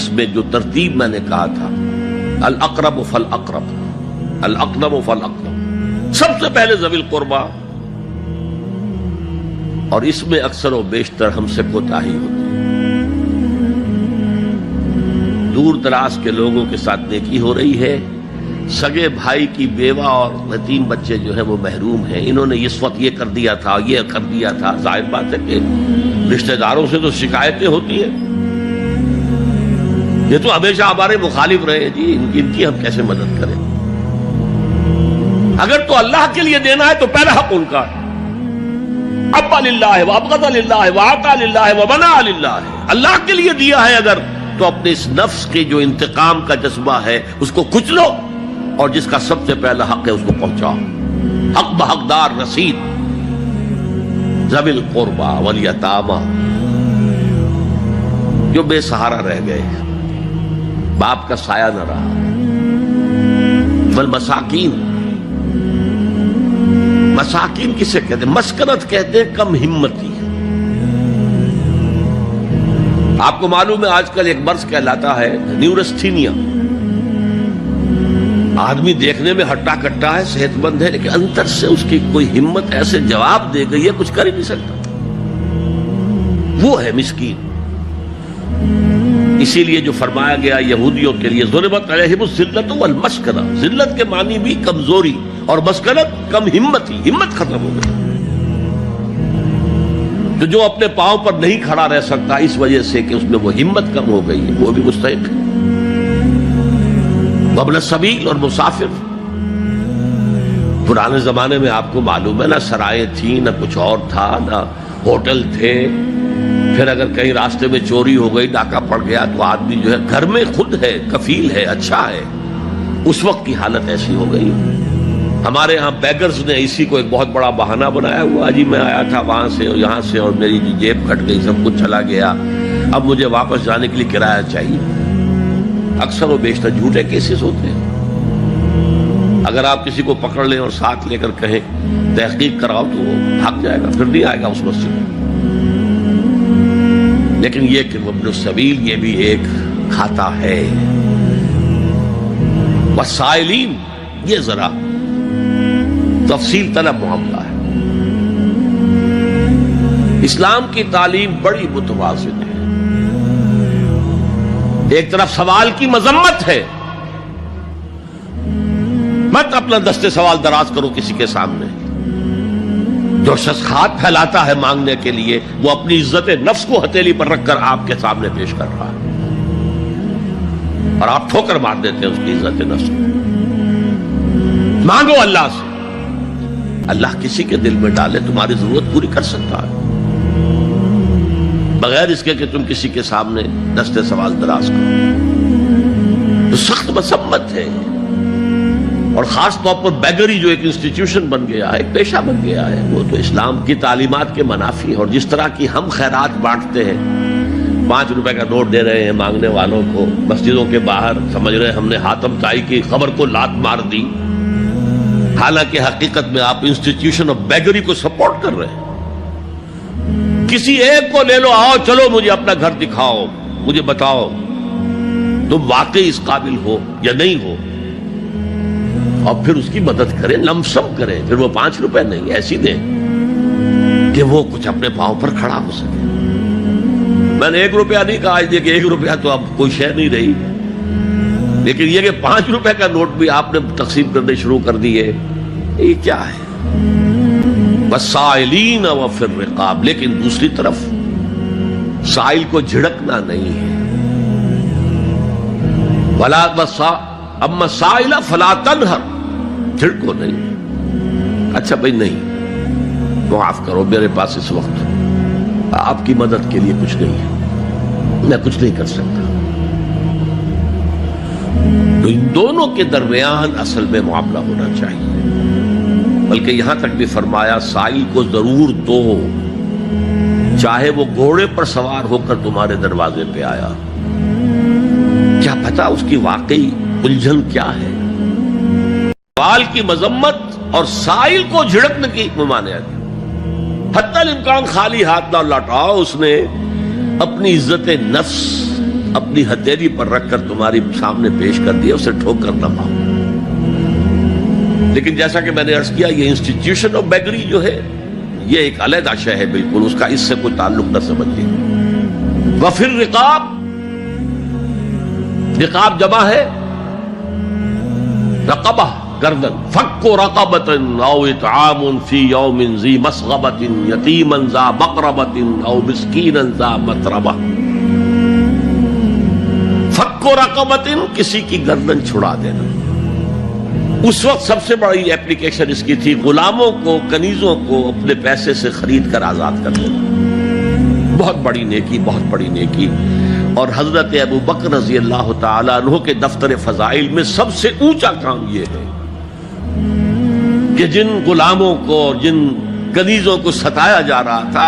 حدیث میں جو ترتیب میں نے کہا تھا، الاقرب فالاقرب، الاقرب فالاقرب، سب سے پہلے ذوی القربہ، اور اس میں اکثر و بیشتر ہم سے کوتاہی ہوتی ہے۔ دور دراز کے لوگوں کے ساتھ نیکی ہو رہی ہے، سگے بھائی کی بیوہ اور یتیم بچے جو ہیں وہ محروم ہیں، انہوں نے اس وقت یہ کر دیا تھا، یہ کر دیا تھا۔ ظاہر بات ہے کہ رشتہ داروں سے تو شکایتیں ہوتی ہیں، یہ تو ہمیشہ ہمارے مخالف رہے ہیں جی، ان کی ہم کیسے مدد کریں؟ اگر تو اللہ کے لیے دینا ہے تو پہلا حق ان کا ہے، ابا للہ وابغض للہ واعطى للہ ومنع للہ، اللہ کے لیے دیا ہے اگر تو اپنے اس نفس کے جو انتقام کا جذبہ ہے اس کو کچلو، اور جس کا سب سے پہلا حق ہے اس کو پہنچاؤ، حق بحقدار رسید، ذوی القربى والیتامى، جو بے سہارا رہ گئے، باپ کا سایہ نہ رہا، والمساکین، مساکین کسے کہتے ہیں؟ مسکنت کہتے ہیں کم ہمتی۔ آپ کو معلوم ہے آج کل ایک مرض کہلاتا ہے نیورستھینیا، آدمی دیکھنے میں ہٹا کٹا ہے، صحت مند ہے، لیکن اندر سے اس کی کوئی ہمت ایسے جواب دے گئی ہے کچھ کر ہی نہیں سکتا، وہ ہے مسکین۔ اسی لیے جو فرمایا گیا یہودیوں کے لیے ضربت علیہم الذلۃ والمسکنہ، ذلت کے معنی بھی کمزوری اور مسکنت کم ہمت، ہی ہمت ختم ہو گئی۔ جو اپنے پاؤں پر نہیں کھڑا رہ سکتا اس وجہ سے کہ اس میں وہ ہمت کم ہو گئی ہے، وہ بھی مستحق ہے۔ وابن السبیل اور مسافر، پرانے زمانے میں آپ کو معلوم ہے نہ سرائیں تھیں، نہ کچھ اور تھا، نہ ہوٹل تھے، پھر اگر کہیں راستے میں چوری ہو گئی، ڈاکہ پڑ گیا تو آدمی جو ہے گھر میں خود ہے، کفیل ہے، اچھا ہے۔ اس وقت کی حالت ایسی ہو گئی، ہمارے ہاں بیگرز نے اسی کو ایک بہت بڑا بہانہ بنایا ہوا، جی میں آیا تھا وہاں سے اور یہاں سے اور میری جیب کٹ گئی، سب کچھ چلا گیا، اب مجھے واپس جانے کے لیے کرایہ چاہیے۔ اکثر و بیشتر جھوٹے کیسز ہوتے ہیں۔ اگر آپ کسی کو پکڑ لیں اور ساتھ لے کر کہیں تحقیق کراؤ تو وہ بھاگ جائے گا، پھر نہیں آئے گا اس مسجد میں۔ لیکن یہ کہ ابن السبیل یہ بھی ایک کھاتا ہے۔ والسائلین، یہ ذرا تفصیل طلب معاملہ ہے۔ اسلام کی تعلیم بڑی متوازن ہے، ایک طرف سوال کی مذمت ہے، مت اپنا دستے سوال دراز کرو کسی کے سامنے۔ جو شخص ہاتھ پھیلاتا ہے مانگنے کے لیے وہ اپنی عزت نفس کو ہتھیلی پر رکھ کر آپ کے سامنے پیش کر رہا ہے، اور آپ ٹھوکر مار دیتے ہیں اس کی عزت نفس کو۔ مانگو اللہ سے، اللہ کسی کے دل میں ڈالے تمہاری ضرورت پوری کر سکتا ہے، بغیر اس کے کہ تم کسی کے سامنے دستے سوال دراز کرو۔ تو سخت مذمت ہے، اور خاص طور پر بیگری جو ایک انسٹیٹیوشن بن گیا ہے، ایک پیشہ بن گیا ہے، وہ تو اسلام کی تعلیمات کے منافی ہے۔ اور جس طرح کی ہم خیرات بانٹتے ہیں، 5 روپے کا نوٹ دے رہے ہیں مانگنے والوں کو مسجدوں کے باہر، سمجھ رہے ہیں ہم نے حاتم طائی کی خبر کو لات مار دی، حالانکہ حقیقت میں آپ انسٹیٹیوشن آف بیگری کو سپورٹ کر رہے ہیں۔ کسی ایک کو لے لو، آؤ چلو مجھے اپنا گھر دکھاؤ، مجھے بتاؤ تم واقعی اس قابل ہو یا نہیں ہو، اور پھر اس کی مدد کریں، لمسم کریں۔ پھر وہ 5 روپے نہیں ایسی دیں کہ وہ کچھ اپنے پاؤں پر کھڑا ہو سکے۔ میں نے 1 روپیہ نہیں کہا، آج دیکھیں 1 روپیہ تو اب کوئی شے نہیں رہی، لیکن یہ کہ 5 روپے کا نوٹ بھی آپ نے تقسیم کرنے شروع کر دیے، یہ کیا ہے؟ والسائلین وفی الرقاب، لیکن دوسری طرف سائل کو جھڑکنا نہیں ہے۔ ولا اما سائل فلا تنہر، جھڑکو نہیں، اچھا بھائی نہیں، معاف کرو میرے پاس اس وقت آپ کی مدد کے لیے کچھ نہیں ہے، میں کچھ نہیں کر سکتا۔ تو ان دونوں کے درمیان اصل میں معاملہ ہونا چاہیے، بلکہ یہاں تک بھی فرمایا سائل کو ضرور دو، چاہے وہ گھوڑے پر سوار ہو کر تمہارے دروازے پہ آیا، کیا پتا اس کی واقعی الجھن کیا ہے۔ سوال کی مذمت اور سائل کو جھڑکنے کی ممانعت، حتی الامکان خالی ہاتھ نہ لوٹاؤ۔ اس نے اپنی عزت نفس اپنی ہتھیلی پر رکھ کر تمہاری سامنے پیش کر دیا، اسے ٹھوک کر نہ پاؤ۔ لیکن جیسا کہ میں نے عرض کیا، یہ انسٹیٹیوشن آف بیگری جو ہے یہ ایک علیحدہ شے ہے، بالکل اس کا اس سے کوئی تعلق نہ سمجھیے۔ وفر رقاب، رقاب جمع ہے رقبہ، گردن۔ فک رقبۃ او اطعام فی یوم ذی مسغبۃ یتیما ذا مقربۃ او مسکینا ذا متربہ۔ فک رقبۃ، کسی کی گردن چھڑا دینا۔ اس وقت سب سے بڑی ایپلیکیشن اس کی تھی غلاموں کو، کنیزوں کو اپنے پیسے سے خرید کر آزاد کر دینا۔ بہت بڑی نیکی، بہت بڑی نیکی۔ اور حضرت ابو بکر رضی اللہ تعالیٰ عنہ کے دفتر فضائل میں سب سے اونچا کام یہ ہے کہ جن غلاموں کو اور جن کنیزوں کو ستایا جا رہا تھا،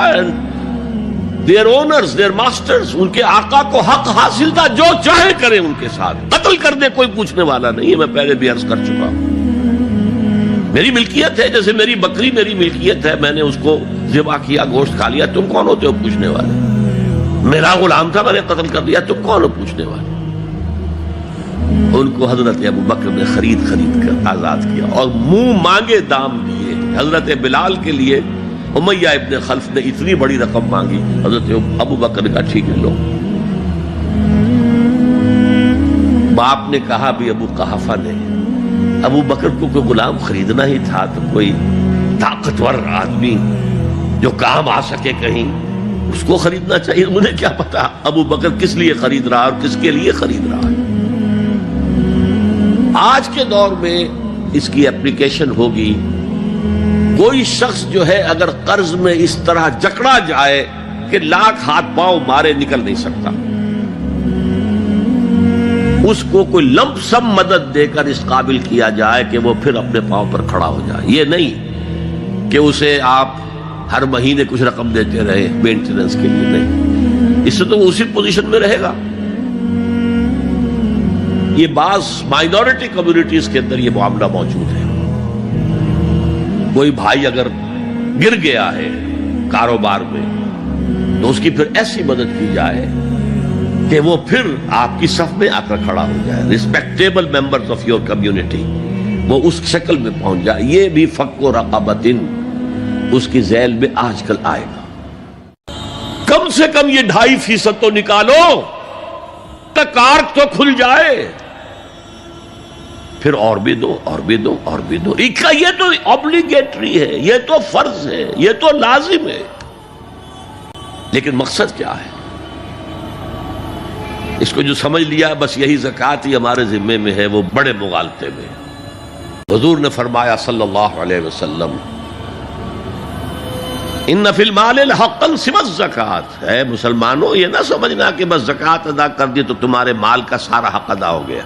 their owners, their masters، ان کے آقا کو حق حاصل تھا، جو چاہے کریں ان کے ساتھ، قتل کر دے، کوئی پوچھنے والا نہیں ہے۔ میں پہلے بھی عرض کر چکا ہوں، میری ملکیت ہے، جیسے میری بکری میری ملکیت ہے، میں نے اس کو ذبح کیا، گوشت کھا لیا، تم کون ہوتے ہو پوچھنے والے؟ میرا غلام تھا، میں نے قتل کر دیا، تم کون ہو پوچھنے والے؟ ان کو حضرت ابو بکر نے خرید کر آزاد کیا اور منہ مانگے دام دیے۔ حضرت بلال کے لیے امیہ ابن خلف نے اتنی بڑی رقم مانگی، حضرت ابو بکر نے کہا ٹھیک ہے لو۔ باپ نے کہا بھی ابو قحافہ نے، ابو بکر کو کوئی غلام خریدنا ہی تھا تو کوئی طاقتور آدمی جو کام آ سکے کہیں، اس کو خریدنا چاہیے۔ مجھے کیا پتا ابو بکر کس لیے خرید رہا اور کس کے لیے خرید رہا ہے۔ آج کے دور میں اس کی اپلیکیشن ہوگی، کوئی شخص جو ہے اگر قرض میں اس طرح جکڑا جائے کہ لاکھ ہاتھ پاؤں مارے نکل نہیں سکتا، اس کو کوئی لمپ سم مدد دے کر اس قابل کیا جائے کہ وہ پھر اپنے پاؤں پر کھڑا ہو جائے۔ یہ نہیں کہ اسے آپ ہر مہینے کچھ رقم دیتے رہے مینٹیننس کے لیے، نہیں، اس سے تو وہ اسی پوزیشن میں رہے گا۔ یہ بعض مائنورٹی کمیونٹیز کے اندر یہ معاملہ موجود ہے۔ کوئی بھائی اگر گر گیا ہے کاروبار میں تو اس کی پھر ایسی مدد کی جائے کہ وہ پھر آپ کی صف میں آ کر کھڑا ہو جائے، respectable members of your community, وہ اس شکل میں پہنچ جائے۔ یہ بھی فک و رقبۃ اس کی ذیل میں آج کل آئے گا۔ کم سے کم یہ 2.5% تو نکالو تک کارک تو کھل جائے، پھر اور بھی دو اور بھی دو اور بھی دو۔ یہ تو اوبلیگیٹری ہے، یہ تو فرض ہے، یہ تو لازم ہے۔ لیکن مقصد کیا ہے؟ اس کو جو سمجھ لیا بس یہی زکوٰۃ ہی ہمارے ذمے میں ہے، وہ بڑے مغالطے میں۔ حضور نے فرمایا صلی اللہ علیہ وسلم، ان فی المال حقا سوى الزکوٰۃ، اے مسلمانوں یہ نہ سمجھنا کہ بس زکوٰۃ ادا کر دی تو تمہارے مال کا سارا حق ادا ہو گیا۔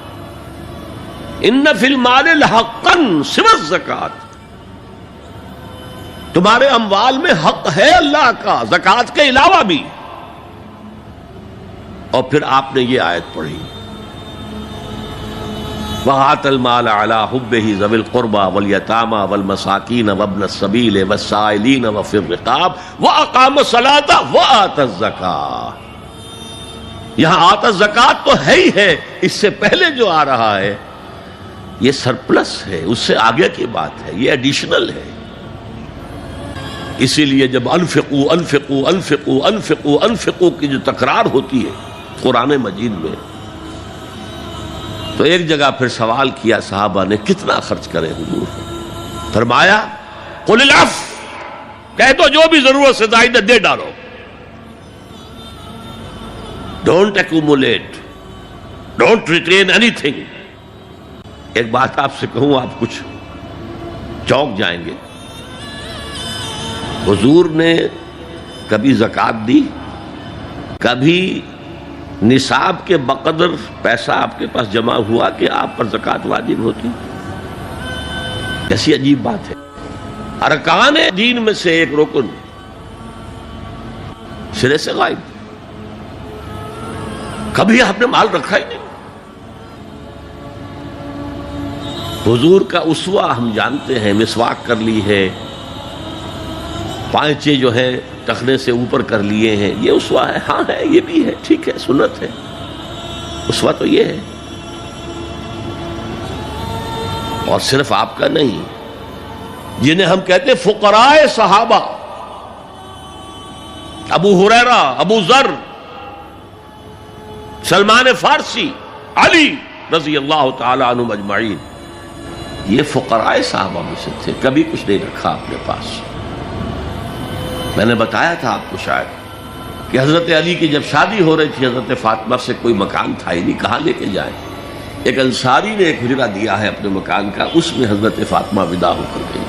ان فی المال حقا سوى الزکوٰۃ، تمہارے اموال میں حق ہے اللہ کا زکوٰۃ کے علاوہ بھی۔ اور پھر آپ نے یہ آیت پڑھی، وَآتَى الْمَالَ عَلَىٰ حُبِّهِ ذَوِي الْقُرْبَىٰ وَالْيَتَامَىٰ وَالْمَسَاكِينَ وَابْنَ السَّبِيلِ وَالسَّائِلِينَ وَفِي الرِّقَابِ وَأَقَامَ الصَّلَاةَ وَآتَى الزَّكَاةَ۔ یہاں آتا الزکوٰۃ تو ہے ہی ہے، اس سے پہلے جو آ رہا ہے یہ سرپلس ہے، اس سے آگے کی بات ہے، یہ ایڈیشنل ہے۔ اسی لیے جب انفقوا انفقوا انفقوا انفقوا انفقوا کی جو تکرار ہوتی ہے قرآن مجید میں، تو ایک جگہ پھر سوال کیا صحابہ نے، کتنا خرچ کریں حضور؟ فرمایا قل العفو، کہہ دو جو بھی ضرورت سے زائدہ دے ڈالو، don't accumulate, don't retain any thing. ایک بات آپ سے کہوں، آپ کچھ چونک جائیں گے، حضور نے کبھی زکوٰۃ دی؟ کبھی نصاب کے بقدر پیسہ آپ کے پاس جمع ہوا کہ آپ پر زکوٰۃ واجب ہوتی؟ ایسی عجیب بات ہے۔ ارکان دین میں سے ایک رکن سرے سے غائب، کبھی آپ نے مال رکھا ہی نہیں۔ حضور کا اسوہ ہم جانتے ہیں، مسواک کر لی ہے، پائچے جو ہیں ٹخنے سے اوپر کر لیے ہیں، یہ اسوہ ہے، ہاں ہے، یہ بھی ہے، ٹھیک ہے، سنت ہے، اسوہ تو یہ ہے. اور صرف آپ کا نہیں، جنہیں ہم کہتے ہیں فقراء صحابہ، ابو ہریرہ، ابو ذر، سلمان فارسی، علی رضی اللہ تعالی عنہم اجمعین، یہ فقراء صحابہ میں سے تھے. کبھی کچھ نہیں رکھا اپنے پاس. میں نے بتایا تھا آپ کو شاید کہ حضرت علی کی جب شادی ہو رہی تھی حضرت فاطمہ سے، کوئی مکان تھا ہی نہیں، کہاں لے کے جائیں. ایک انصاری نے ایک حجرہ دیا ہے اپنے مکان کا، اس میں حضرت فاطمہ ودا ہو کر گئی.